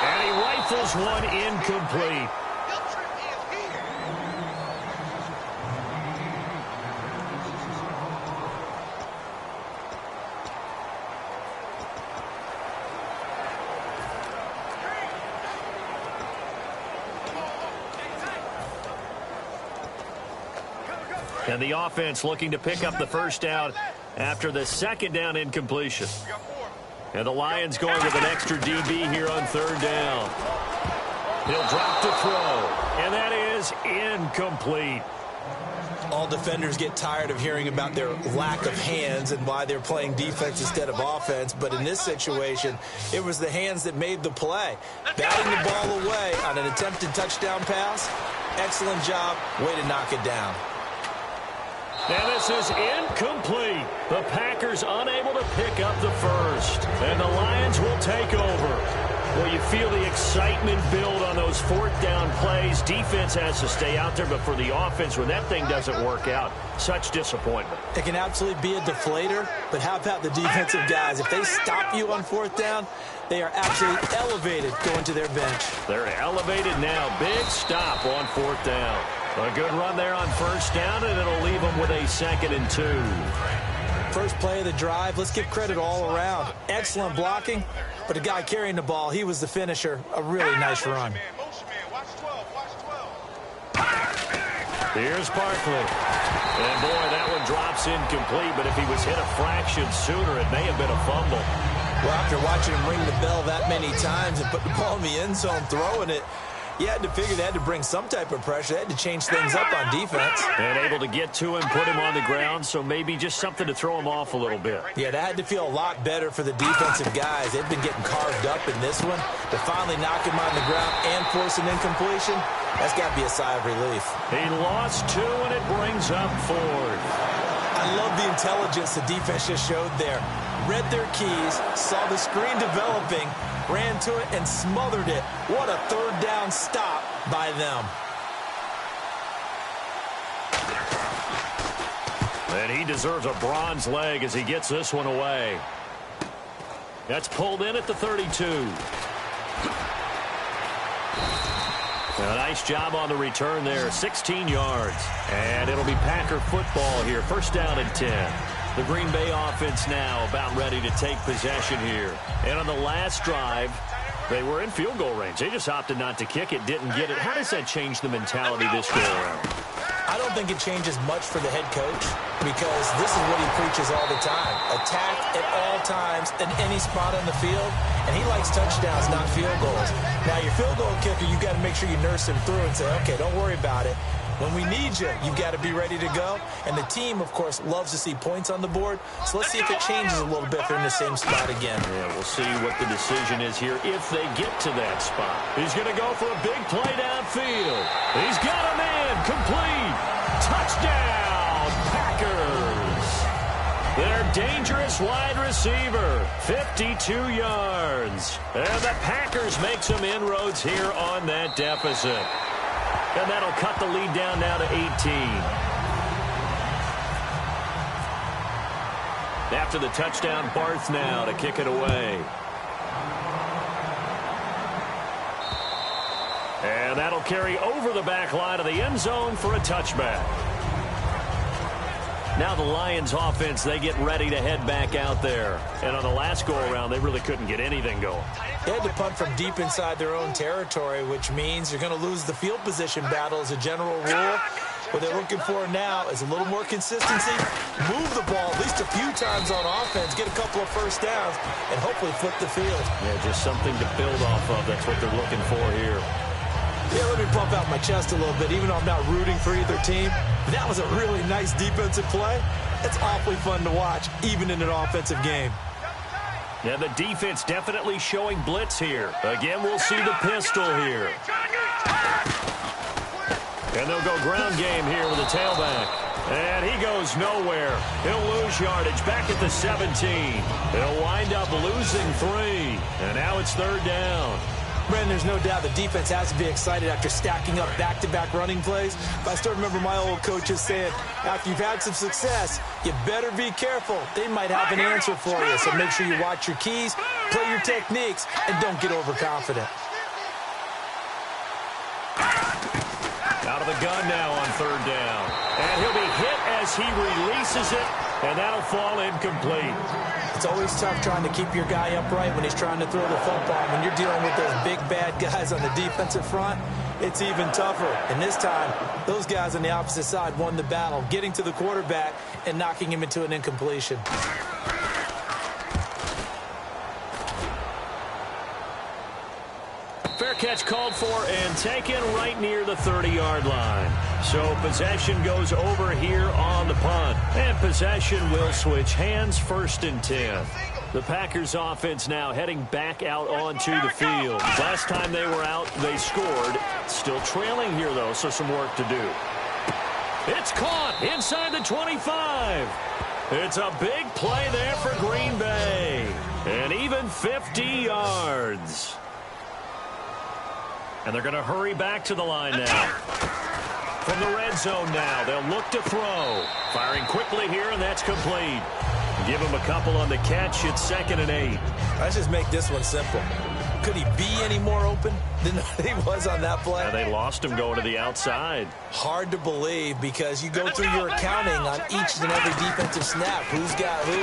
And he rifles one incomplete. And the offense looking to pick up the first down after the 2nd down incompletion. And the Lions going with an extra DB here on 3rd down. He'll drop to throw. And that is incomplete. All defenders get tired of hearing about their lack of hands and why they're playing defense instead of offense. But in this situation, it was the hands that made the play. Batting the ball away on an attempted touchdown pass. Excellent job. Way to knock it down. And this is incomplete. The Packers unable to pick up the first. And the Lions will take over. Well, you feel the excitement build on those 4th down plays. Defense has to stay out there, but for the offense, when that thing doesn't work out, such disappointment. It can absolutely be a deflator, but how about the defensive guys? If they stop you on 4th down, they are absolutely elevated going to their bench. They're elevated now. Big stop on 4th down. A good run there on 1st down, and it'll leave them with a 2nd and 2. First play of the drive, let's give credit all around. Excellent blocking, but the guy carrying the ball, he was the finisher. A really nice run. Here's Barkley. And boy, that one drops incomplete, but if he was hit a fraction sooner, it may have been a fumble. Well, after watching him ring the bell that many times and put the ball in the end zone, throwing it, you had to figure they had to bring some type of pressure. They had to change things up on defense. And able to get to him, put him on the ground, so maybe just something to throw him off a little bit. Yeah, that had to feel a lot better for the defensive guys. They've been getting carved up in this one. To finally knock him on the ground and force an incompletion, that's got to be a sigh of relief. He lost 2, and it brings up 4th. I love the intelligence the defense just showed there. Read their keys, saw the screen developing, ran to it and smothered it. What a 3rd down stop by them. And he deserves a bronze leg as he gets this one away. That's pulled in at the 32. A nice job on the return there, 16 yards. And it'll be Packer football here, 1st down and 10. The Green Bay offense now about ready to take possession here. And on the last drive, they were in field goal range. They just opted not to kick it, didn't get it. How does that change the mentality this go around? I don't think it changes much for the head coach because this is what he preaches all the time. Attack at all times in any spot on the field, and he likes touchdowns, not field goals. Now, your field goal kicker, you've got to make sure you nurse him through and say, okay, don't worry about it. When we need you, you've got to be ready to go. And the team, of course, loves to see points on the board. So let's see if it changes a little bit if they're in the same spot again. Yeah, we'll see what the decision is here if they get to that spot. He's going to go for a big play downfield. He's got him in. Complete. Touchdown, Packers. Their dangerous wide receiver, 52 yards. And the Packers make some inroads here on that deficit. And that'll cut the lead down now to 18. After the touchdown, Barth now to kick it away. And that'll carry over the back line of the end zone for a touchback. Now the Lions offense, they get ready to head back out there. And on the last go-around, they really couldn't get anything going. They had to punt from deep inside their own territory, which means you're going to lose the field position battle as a general rule. What they're looking for now is a little more consistency, move the ball at least a few times on offense, get a couple of first downs, and hopefully flip the field. Yeah, just something to build off of. That's what they're looking for here. Yeah, let me pump out my chest a little bit, even though I'm not rooting for either team. That was a really nice defensive play. It's awfully fun to watch, even in an offensive game. Yeah, the defense definitely showing blitz here. Again, we'll see the pistol here. And they'll go ground game here with a tailback. And he goes nowhere. He'll lose yardage back at the 17. He'll wind up losing 3. And now it's 3rd down. Brendan, there's no doubt the defense has to be excited after stacking up back-to-back running plays. But I still remember my old coaches saying, after you've had some success, you better be careful. They might have an answer for you. So make sure you watch your keys, play your techniques, and don't get overconfident. Out of the gun now on 3rd down. And he'll be hit as he releases it, and that'll fall incomplete. It's always tough trying to keep your guy upright when he's trying to throw the football. When you're dealing with those big, bad guys on the defensive front, it's even tougher. And this time, those guys on the opposite side won the battle, getting to the quarterback and knocking him into an incompletion. Fair catch called for and taken right near the 30-yard line. So possession goes over here on the punt. And possession will switch hands, 1st and 10. The Packers offense now heading back out onto the field. Last time they were out, they scored. Still trailing here, though, so some work to do. It's caught inside the 25. It's a big play there for Green Bay. And even 50 yards. And they're going to hurry back to the line now. From the red zone now, they'll look to throw. Firing quickly here, and that's complete. Give him a couple on the catch. It's 2nd and 8. Let's just make this one simple. Could he be any more open than he was on that play? And they lost him going to the outside. Hard to believe because you go through your accounting on each and every defensive snap. Who's got who,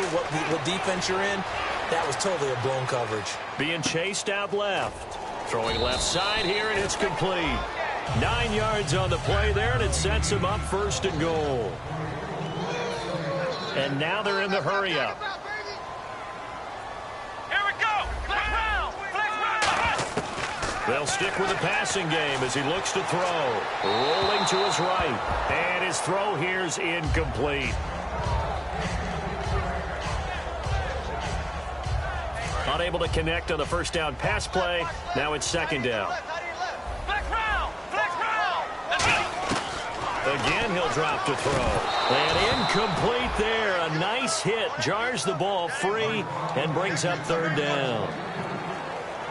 what defense you're in. That was totally a blown coverage. Being chased out left. Throwing left side here, and it's complete. 9 yards on the play there, and it sets him up 1st and goal. And now they're in the hurry-up. Here we go. Flex round. They'll stick with the passing game as he looks to throw. Rolling to his right. And his throw here's incomplete. Unable to connect on the 1st down pass play. Now it's 2nd down. Again, he'll drop to throw. And incomplete there. A nice hit. Jars the ball free and brings up 3rd down.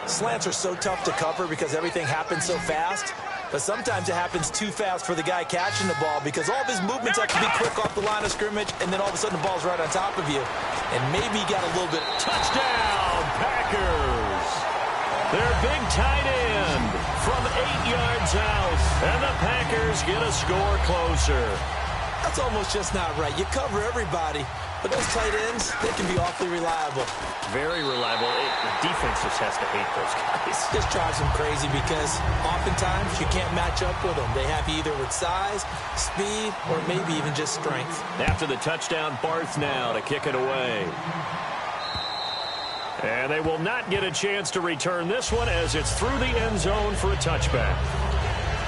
Slants are so tough to cover because everything happens so fast. But sometimes it happens too fast for the guy catching the ball because all of his movements have to be quick off the line of scrimmage, and then all of a sudden the ball's right on top of you. And maybe he got a little bit. Touchdown, Packers. Their big tight end from 8 yards out. And the Packers get a score closer. That's almost just not right. You cover everybody, but those tight ends, they can be awfully reliable. Very reliable. The defense just has to hate those guys. Just drives them crazy because oftentimes you can't match up with them. They have you either with size, speed, or maybe even just strength. After the touchdown, Barth now to kick it away. And they will not get a chance to return this one as it's through the end zone for a touchback.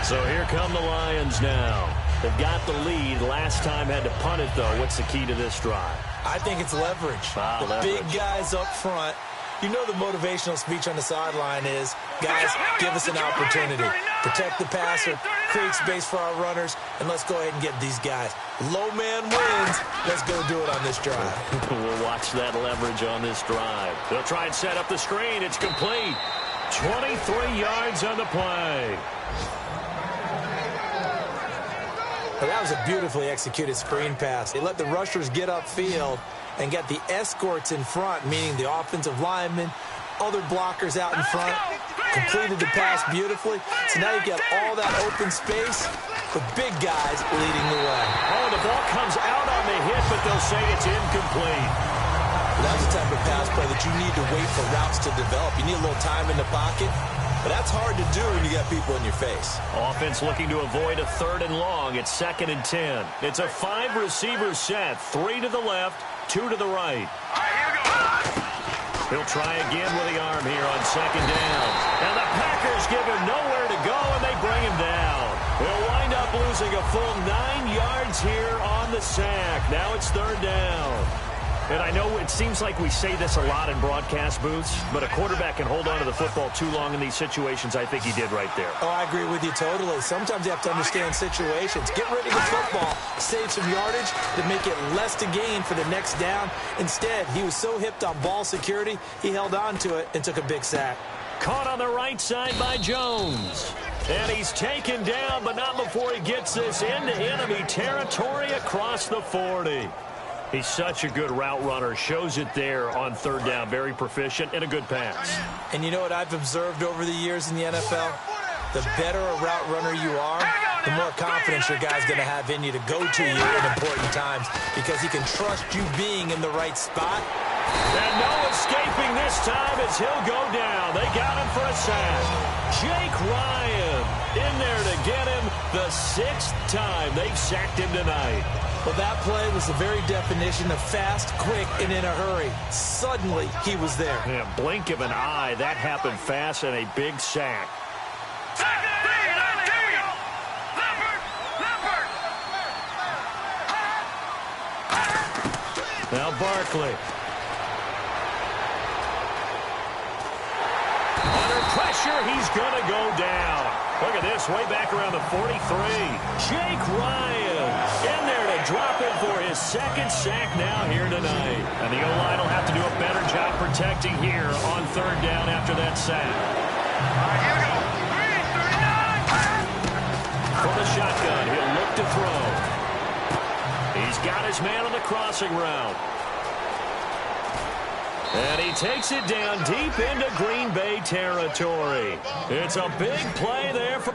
So here come the Lions now. They've got the lead. Last time had to punt it, though. What's the key to this drive? I think it's leverage. Big guys up front. You know the motivational speech on the sideline is, guys, give us an opportunity. Protect the passer, create space for our runners, and let's go ahead and get these guys. Low man wins. Let's go do it on this drive. We'll watch that leverage on this drive. They'll try and set up the screen. It's complete. 23 yards on the play. Well, that was a beautifully executed screen pass. They let the rushers get upfield and get the escorts in front, meaning the offensive linemen, other blockers out in front. completed the pass beautifully. So now you've got all that open space with big guys leading the way. Oh, the ball comes out on the hit, but they'll say it's incomplete. That's the type of pass play that you need to wait for routes to develop. You need a little time in the pocket, but that's hard to do when you got people in your face. Offense looking to avoid a 3rd and long. It's 2nd and 10. It's a 5-receiver set. 3 to the left, 2 to the right. All right, here we go. He'll try again with the arm here on 2nd down. And the Packers give him nowhere to go, and they bring him down. They'll wind up losing a full 9 yards here on the sack. Now it's 3rd down. And I know it seems like we say this a lot in broadcast booths, but a quarterback can hold on to the football too long in these situations. I think he did right there. Oh, I agree with you totally. Sometimes you have to understand situations. Get rid of the football, save some yardage to make it less to gain for the next down. Instead, he was so hipped on ball security, he held on to it and took a big sack. Caught on the right side by Jones. And he's taken down, but not before he gets this into enemy territory across the 40. He's such a good route runner. Shows it there on 3rd down. Very proficient and a good pass. And you know what I've observed over the years in the NFL? The better a route runner you are, the more confidence your guy's going to have in you to go to you in important times because he can trust you being in the right spot. And no escaping this time as he'll go down. They got him for a sack. Jake Ryan in there to get him the 6th time they've sacked him tonight. Well, that play was the very definition of fast, quick, and in a hurry. Suddenly, he was there. Yeah, blink of an eye. That happened fast and a big sack. Now Barkley. Under pressure, he's going to go down. Look at this, way back around the 43. Jake Ryan in there to drop him for his 2nd sack now here tonight. And the O-line will have to do a better job protecting here on 3rd down after that sack. All right, here we go. 3, 39. From the shotgun, he'll look to throw. He's got his man on the crossing route. And he takes it down deep into Green Bay territory. It's a big play there for...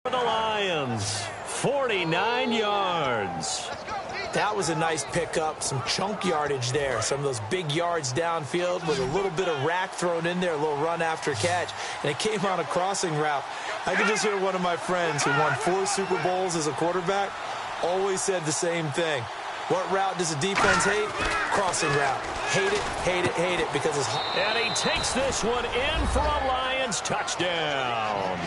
the Lions. 49 yards. That was a nice pickup, some chunk yardage there. Some of those big yards downfield with a little bit of rack thrown in there, a little run after catch. And it came on a crossing route. I could just hear one of my friends who won 4 Super Bowls as a quarterback always said the same thing. What route does the defense hate? Crossing route. Hate it, hate it, hate it because it's... And he takes this one in for a Lions touchdown.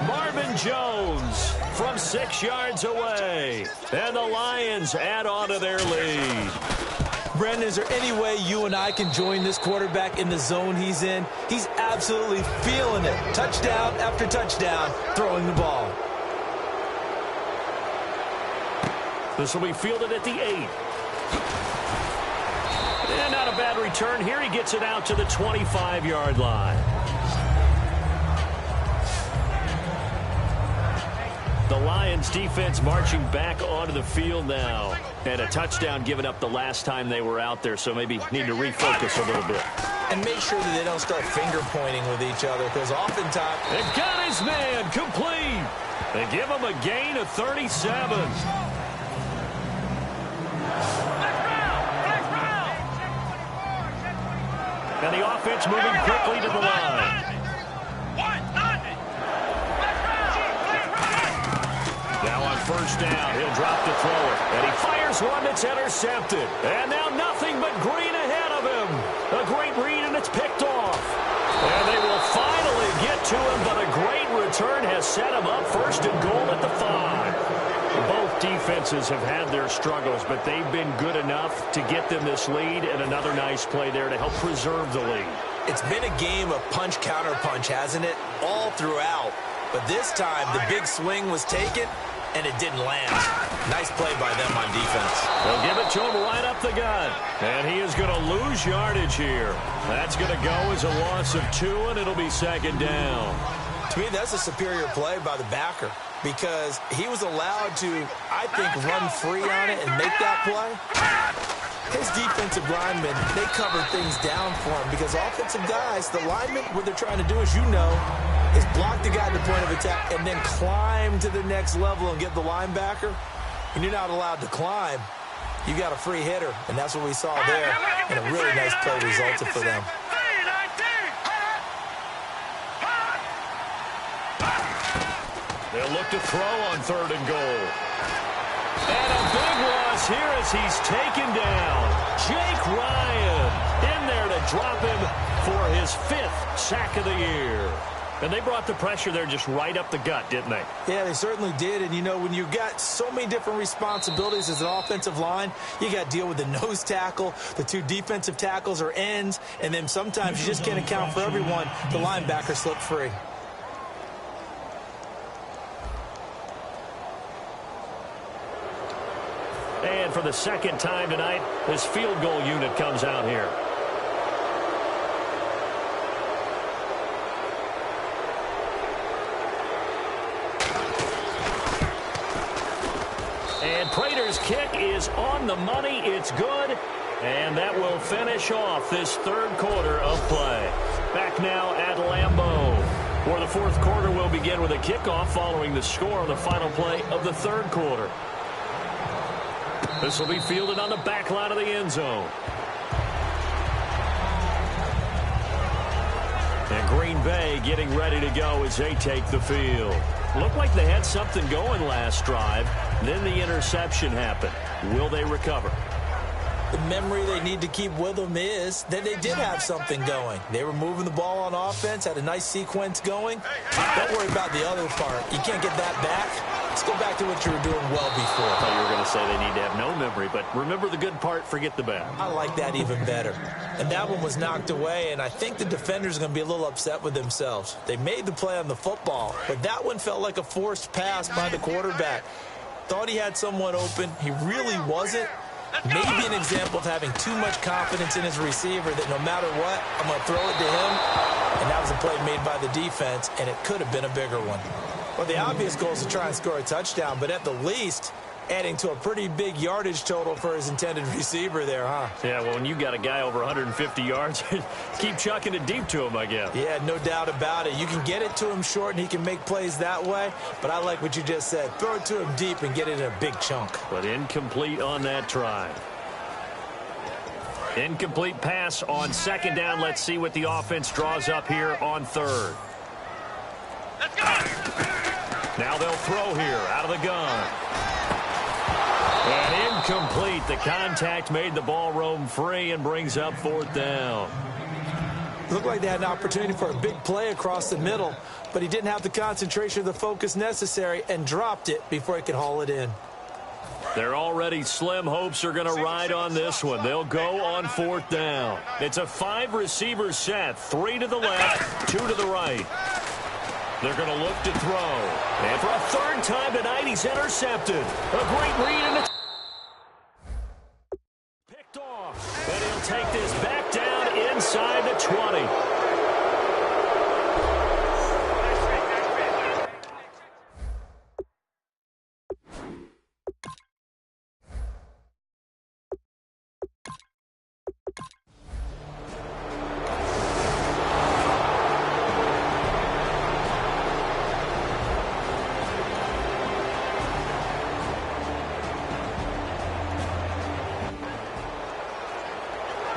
Marvin Jones from 6 yards away. And the Lions add on to their lead. Brendan, is there any way you and I can join this quarterback in the zone he's in? He's absolutely feeling it. Touchdown after touchdown, throwing the ball. This will be fielded at the 8. And not a bad return here. He gets it out to the 25-yard line. The Lions defense marching back onto the field now. And a touchdown given up the last time they were out there, so maybe need to refocus a little bit. And make sure that they don't start finger pointing with each other, because oftentimes... They've got his man complete. They give him a gain of 37. And the offense moving quickly to the line. Now on 1st down, he'll drop to throw it. And he fires one that's intercepted. And now nothing but green ahead of him. A great read, and it's picked off. And they will finally get to him, but a great return has set him up 1st and goal at the 5. Both defenses have had their struggles, but they've been good enough to get them this lead, and another nice play there to help preserve the lead. It's been a game of punch-counter-punch, hasn't it? All throughout. But this time, the big swing was taken, and it didn't land. Nice play by them on defense. They'll give it to him right up the gut. And he is going to lose yardage here. That's going to go as a loss of 2, and it'll be second down. To me, that's a superior play by the backer because he was allowed to, I think, run free on it and make that play. His defensive linemen, they cover things down for him because offensive guys, the linemen, what they're trying to do, as you know, is block the guy at the point of attack and then climb to the next level and get the linebacker. When you're not allowed to climb, you got a free hitter, and that's what we saw there, and a really nice play resulted for them. They'll look to throw on 3rd and goal. And a big loss here as he's taken down. Jake Ryan in there to drop him for his 5th sack of the year. And they brought the pressure there just right up the gut, didn't they? Yeah, they certainly did. And, you know, when you've got so many different responsibilities as an offensive line, you got to deal with the nose tackle, the 2 defensive tackles or ends, and then sometimes you just can't account for everyone. The linebacker slipped free. And for the 2nd time tonight, this field goal unit comes out here. And Prater's kick is on the money. It's good. And that will finish off this 3rd quarter of play. Back now at Lambeau, where the 4th quarter will begin with a kickoff following the score on the final play of the 3rd quarter. This will be fielded on the back line of the end zone. And Green Bay getting ready to go as they take the field. Looked like they had something going last drive. Then the interception happened. Will they recover? The memory they need to keep with them is that they did have something going. They were moving the ball on offense, had a nice sequence going. Don't worry about the other part. You can't get that back. Let's go back to what you were doing well before. I thought you were going to say they need to have no memory, but remember the good part, forget the bad. I like that even better. And that one was knocked away, and I think the defenders are going to be a little upset with themselves. They made the play on the football, but that one felt like a forced pass by the quarterback. Thought he had someone open. He really wasn't. Maybe an example of having too much confidence in his receiver that no matter what, I'm going to throw it to him. And that was a play made by the defense, and it could have been a bigger one. Well, the obvious goal is to try and score a touchdown, but at the least, adding to a pretty big yardage total for his intended receiver there, huh? Yeah, well, when you got a guy over 150 yards, keep chucking it deep to him, I guess. Yeah, no doubt about it. You can get it to him short, and he can make plays that way, but I like what you just said. Throw it to him deep and get it in a big chunk. But incomplete on that try. Incomplete pass on 2nd down. Let's see what the offense draws up here on 3rd. Let's go! Now they'll throw here out of the gun. And incomplete. The contact made the ball roam free and brings up 4th down. Looked like they had an opportunity for a big play across the middle, but he didn't have the concentration or the focus necessary and dropped it before he could haul it in. Their already slim hopes are going to ride on this one. They'll go on 4th down. It's a 5-receiver set, 3 to the left, 2 to the right. They're going to look to throw. And for a 3rd time tonight, he's intercepted. A great read, and it's picked off. And he'll take this back down inside the 20.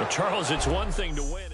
Charles, it's one thing to win.